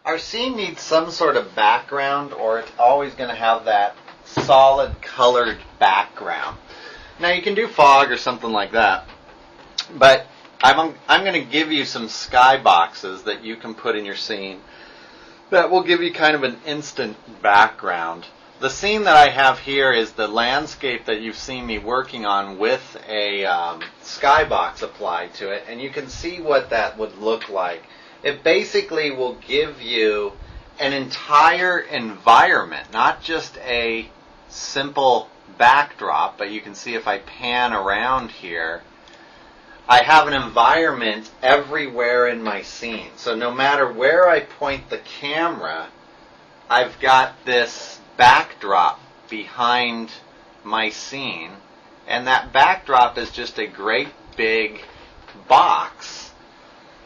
Our scene needs some sort of background, or it's always going to have that solid colored background. Now you can do fog or something like that, but I'm going to give you some skyboxes that you can put in your scene that will give you kind of an instant background. The scene that I have here is the landscape that you've seen me working on with a skybox applied to it, and you can see what that would look like. It basically will give you an entire environment, not just a simple backdrop, but you can see if I pan around here, I have an environment everywhere in my scene. So no matter where I point the camera, I've got this backdrop behind my scene, and that backdrop is just a great big box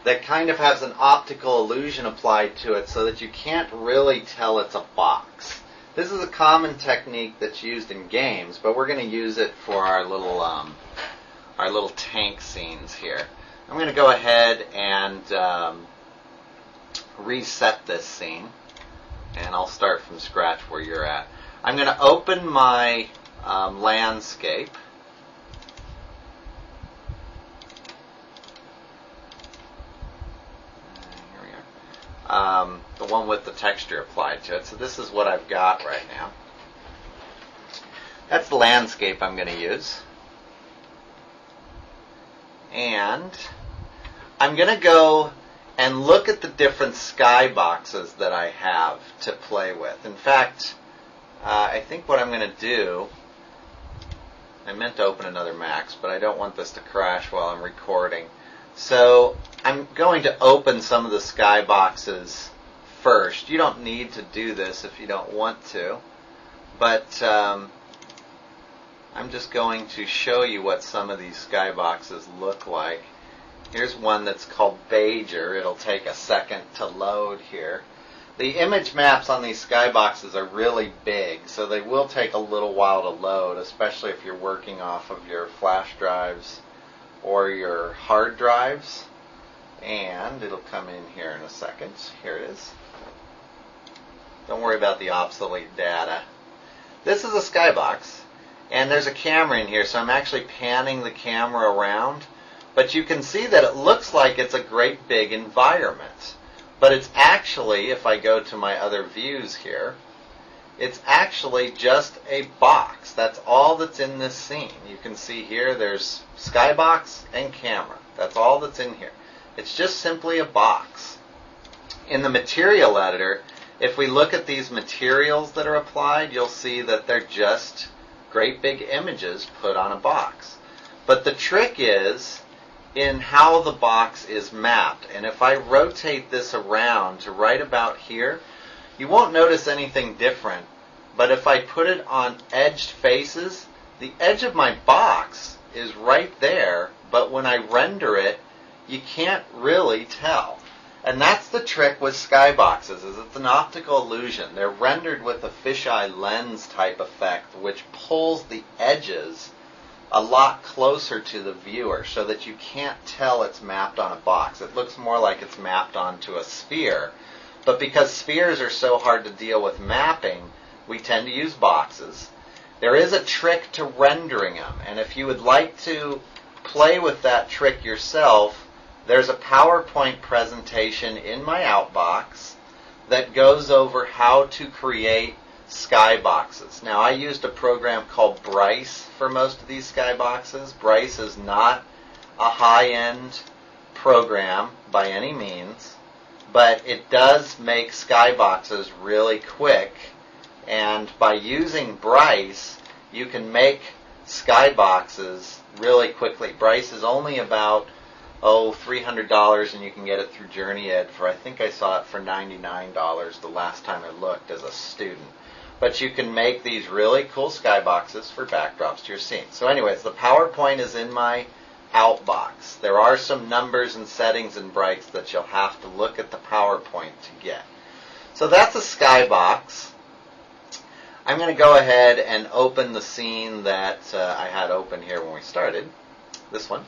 that kind of has an optical illusion applied to it so that you can't really tell it's a box. This is a common technique that's used in games, but we're going to use it for our little tank scenes here. I'm going to go ahead and reset this scene, and I'll start from scratch where you're at. I'm going to open my landscape. Here we are. The one with the texture applied to it. So this is what I've got right now. That's the landscape I'm going to use. And I'm going to go and look at the different skyboxes that I have to play with. In fact, I think what I'm going to do, I meant to open another Max, but I don't want this to crash while I'm recording. So I'm going to open some of the skyboxes first. You don't need to do this if you don't want to, but I'm just going to show you what some of these skyboxes look like. Here's one that's called Beiger. It'll take a second to load here. The image maps on these skyboxes are really big, so they will take a little while to load, especially if you're working off of your flash drives or your hard drives. And it'll come in here in a second. Here it is. Don't worry about the obsolete data. This is a skybox, and there's a camera in here, so I'm actually panning the camera around. But you can see that it looks like it's a great big environment. But it's actually, if I go to my other views here, it's actually just a box. That's all that's in this scene. You can see here there's skybox and camera. That's all that's in here. It's just simply a box. In the material editor, if we look at these materials that are applied, you'll see that they're just great big images put on a box. But the trick is in how the box is mapped. And if I rotate this around to right about here, you won't notice anything different. But if I put it on edged faces, the edge of my box is right there, but when I render it, you can't really tell. And that's the trick with skyboxes, is it's an optical illusion. They're rendered with a fisheye lens type effect, which pulls the edges a lot closer to the viewer so that you can't tell it's mapped on a box. It looks more like it's mapped onto a sphere. But because spheres are so hard to deal with mapping, we tend to use boxes. There is a trick to rendering them, and if you would like to play with that trick yourself, there's a PowerPoint presentation in my outbox that goes over how to create skyboxes. Now, I used a program called Bryce for most of these skyboxes. Bryce is not a high-end program by any means, but it does make skyboxes really quick. And by using Bryce, you can make skyboxes really quickly. Bryce is only about $300, and you can get it through JourneyEd for, I think I saw it for $99 the last time I looked as a student. But you can make these really cool skyboxes for backdrops to your scene. So anyways, the PowerPoint is in my outbox. There are some numbers and settings in Bryce that you'll have to look at the PowerPoint to get. So that's a skybox. I'm going to go ahead and open the scene that I had open here when we started, this one.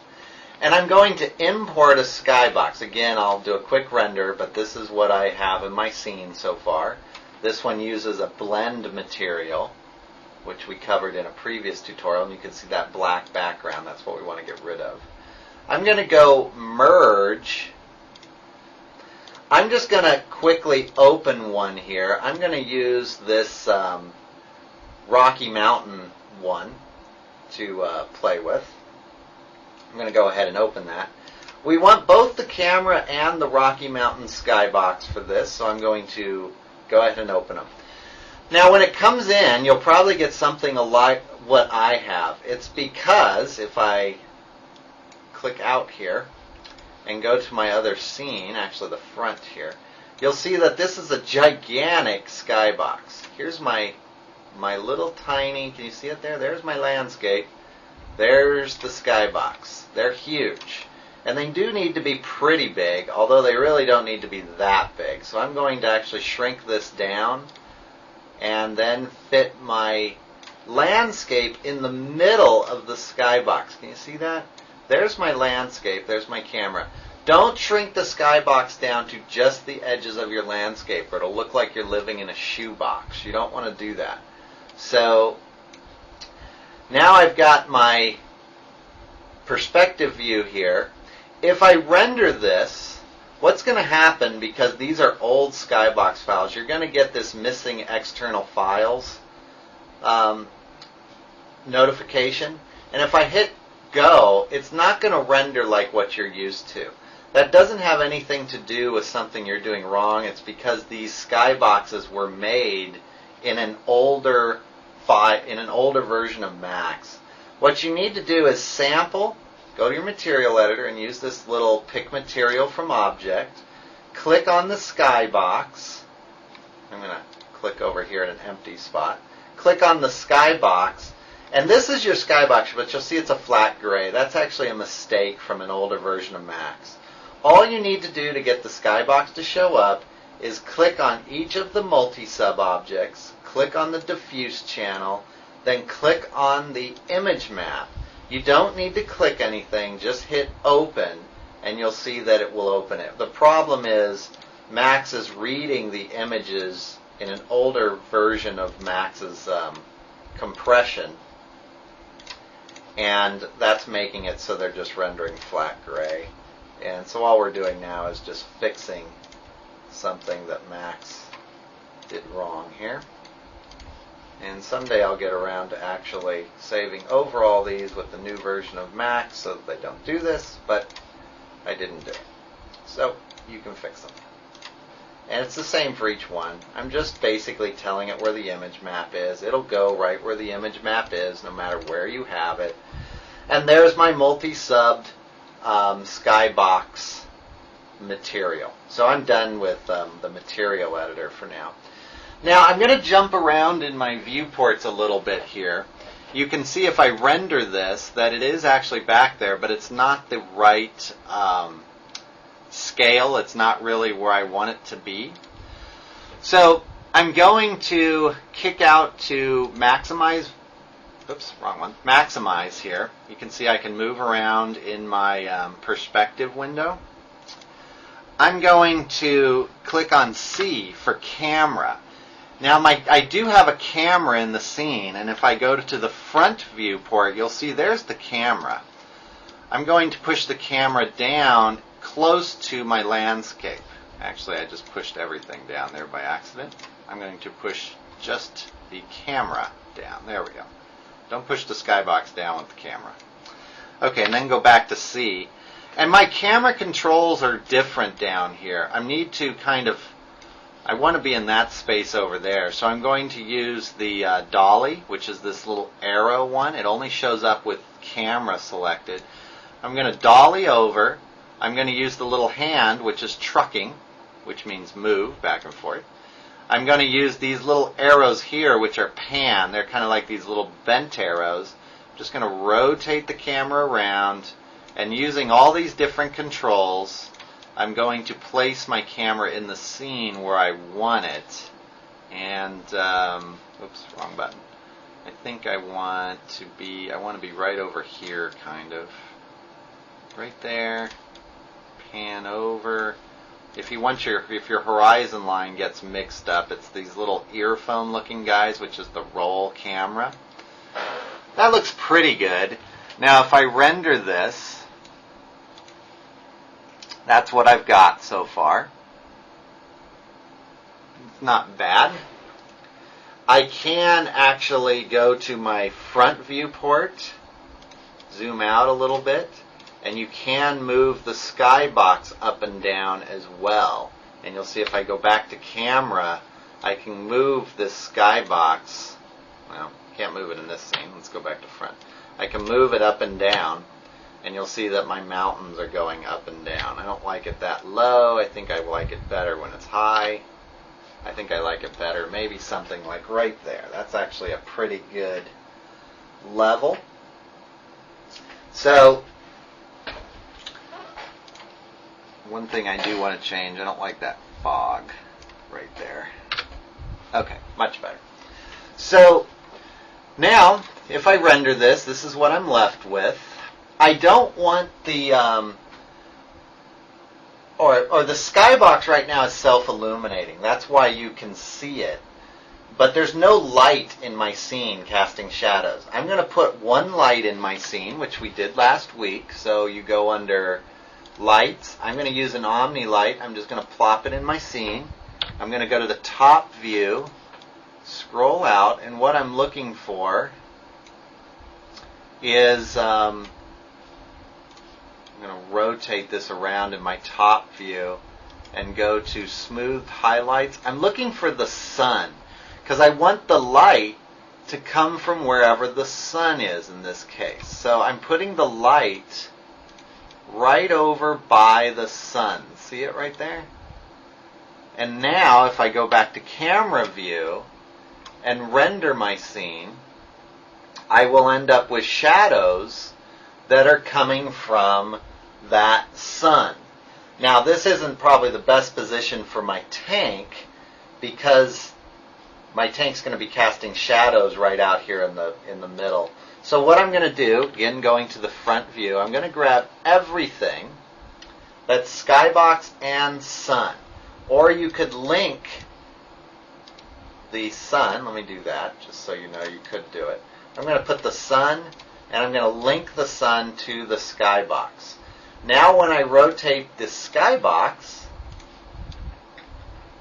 And I'm going to import a Skybox. Again, I'll do a quick render, but this is what I have in my scene so far. This one uses a blend material, which we covered in a previous tutorial, and you can see that black background. That's what we want to get rid of. I'm going to go merge. I'm just going to quickly open one here. I'm going to use this Rocky Mountain one to play with. I'm going to go ahead and open that. We want both the camera and the Rocky Mountain Skybox for this, so I'm going to go ahead and open them. Now when it comes in, you'll probably get something like what I have. It's because if I click out here and go to my other scene, actually the front here, you'll see that this is a gigantic Skybox. Here's my little tiny, can you see it there? There's my landscape. There's the Skybox. They're huge. And they do need to be pretty big, although they really don't need to be that big. So I'm going to actually shrink this down and then fit my landscape in the middle of the Skybox. Can you see that? There's my landscape. There's my camera. Don't shrink the Skybox down to just the edges of your landscape, or it'll look like you're living in a shoebox. You don't want to do that. So now I've got my perspective view here. If I render this, what's going to happen, because these are old Skybox files, you're going to get this missing external files notification. And if I hit go, it's not going to render like what you're used to. That doesn't have anything to do with something you're doing wrong. It's because these Skyboxes were made in an older version of Max. What you need to do is sample, go to your material editor and use this little pick material from object, click on the Skybox. I'm going to click over here in an empty spot. Click on the Skybox, and this is your Skybox, but you'll see it's a flat gray. That's actually a mistake from an older version of Max. All you need to do to get the Skybox to show up is click on each of the multi-sub objects, click on the diffuse channel, then click on the image map. You don't need to click anything, just hit open and you'll see that it will open it. The problem is Max is reading the images in an older version of Max's compression, and that's making it so they're just rendering flat gray. And so all we're doing now is just fixing something that Max did wrong here. And someday I'll get around to actually saving over all these with the new version of Max so that they don't do this, but I didn't do it. So you can fix them. And it's the same for each one. I'm just basically telling it where the image map is. It'll go right where the image map is no matter where you have it. And there's my multi-subbed Skybox material. So I'm done with the material editor for now. Now I'm going to jump around in my viewports a little bit here. You can see if I render this that it is actually back there, but it's not the right scale. It's not really where I want it to be. So I'm going to kick out to maximize. Oops, wrong one. Maximize here. You can see I can move around in my perspective window. I'm going to click on C for camera. Now I do have a camera in the scene, and if I go to the front viewport, you'll see there's the camera. I'm going to push the camera down close to my landscape. Actually, I just pushed everything down there by accident. I'm going to push just the camera down. There we go. Don't push the Skybox down with the camera. Okay, and then go back to C. And my camera controls are different down here. I need to I want to be in that space over there. So I'm going to use the dolly, which is this little arrow one. It only shows up with camera selected. I'm going to dolly over. I'm going to use the little hand, which is trucking, which means move back and forth. I'm going to use these little arrows here, which are pan. They're kind of like these little bent arrows. I'm just going to rotate the camera around, and using all these different controls, I'm going to place my camera in the scene where I want it. And, oops, wrong button. I think I want to be right over here, kind of. right there, pan over. If your horizon line gets mixed up, it's these little earphone looking guys, which is the roll camera. That looks pretty good. Now if I render this, that's what I've got so far. It's not bad. I can actually go to my front viewport, zoom out a little bit, and you can move the Skybox up and down as well. And you'll see if I go back to camera, I can move this Skybox. Well, can't move it in this scene. Let's go back to front. I can move it up and down, and you'll see that my mountains are going up and down. I don't like it that low. I think I like it better when it's high. I think I like it better maybe something like right there. That's actually a pretty good level. So one thing I do want to change, I don't like that fog right there. Okay, much better. So now, if I render this, this is what I'm left with. I don't want the, or the Skybox right now is self-illuminating. That's why you can see it. But there's no light in my scene casting shadows. I'm going to put one light in my scene, which we did last week. So you go under Lights. I'm going to use an Omni light. I'm just going to plop it in my scene. I'm going to go to the top view, scroll out, and what I'm looking for is I'm going to rotate this around in my top view and go to Smooth Highlights. I'm looking for the sun because I want the light to come from wherever the sun is in this case. So I'm putting the light right over by the sun. See it right there? And now if I go back to camera view and render my scene, I will end up with shadows that are coming from that sun. Now this isn't probably the best position for my tank because my tank's going to be casting shadows right out here in the middle. So what I'm going to do, again going to the front view, I'm going to grab everything that's Skybox and sun. Or you could link the sun. Let me do that just so you know you could do it. I'm going to put the sun and I'm going to link the sun to the Skybox. Now when I rotate the Skybox,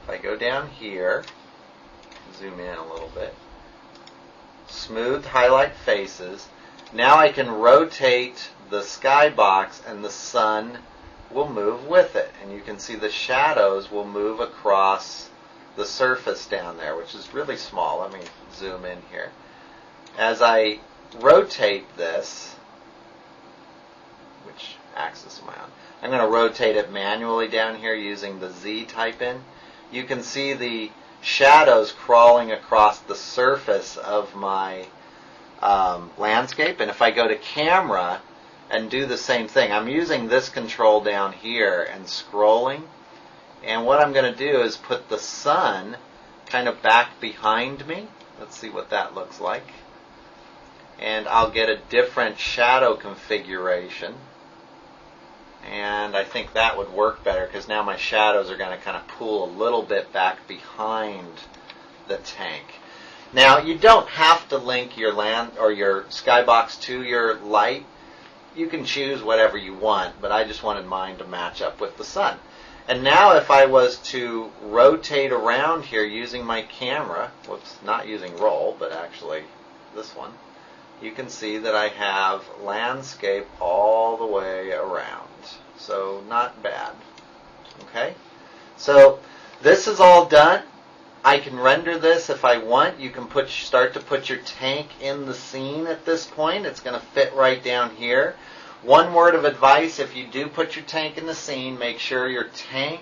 if I go down here, zoom in a little bit, smooth highlight faces, now I can rotate the Skybox and the sun will move with it. And you can see the shadows will move across the surface down there, which is really small. Let me zoom in here. As I rotate this, which axis am I on? I'm going to rotate it manually down here using the Z type in. You can see the shadows crawling across the surface of my landscape. And if I go to camera and do the same thing, I'm using this control down here and scrolling. And what I'm going to do is put the sun kind of back behind me. Let's see what that looks like. And I'll get a different shadow configuration. And I think that would work better because now my shadows are going to kind of pull a little bit back behind the tank. Now you don't have to link your land or your Skybox to your light. You can choose whatever you want, but I just wanted mine to match up with the sun. And now if I was to rotate around here using my camera, whoops, not using roll, but actually this one, you can see that I have landscape all the way around. So not bad. Okay? So this is all done. I can render this if I want. You can start to put your tank in the scene at this point. It's going to fit right down here. One word of advice, if you do put your tank in the scene, make sure your tank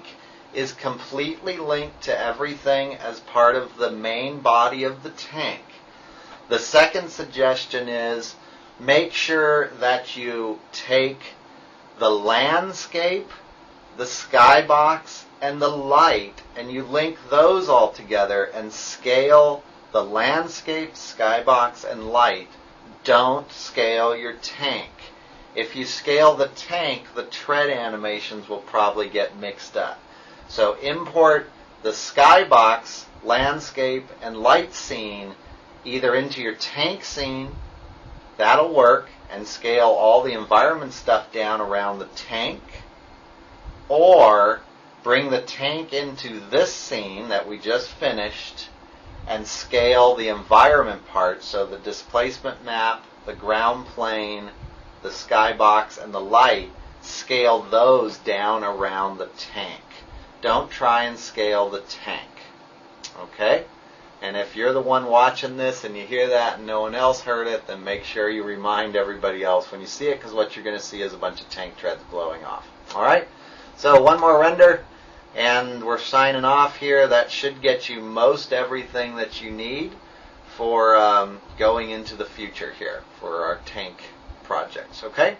is completely linked to everything as part of the main body of the tank. The second suggestion is make sure that you take the landscape, the Skybox, and the light, and you link those all together and scale the landscape, Skybox, and light. Don't scale your tank. If you scale the tank, the tread animations will probably get mixed up. So import the Skybox landscape and light scene either into your tank scene, that'll work, and scale all the environment stuff down around the tank, or bring the tank into this scene that we just finished and scale the environment part, so the displacement map, the ground plane, the skybox, and the light, scale those down around the tank. Don't try and scale the tank. Okay? And if you're the one watching this and you hear that and no one else heard it, then make sure you remind everybody else when you see it, because what you're going to see is a bunch of tank treads blowing off. Alright? So one more render, and we're signing off here. That should get you most everything that you need for going into the future here for our tank projects. Okay?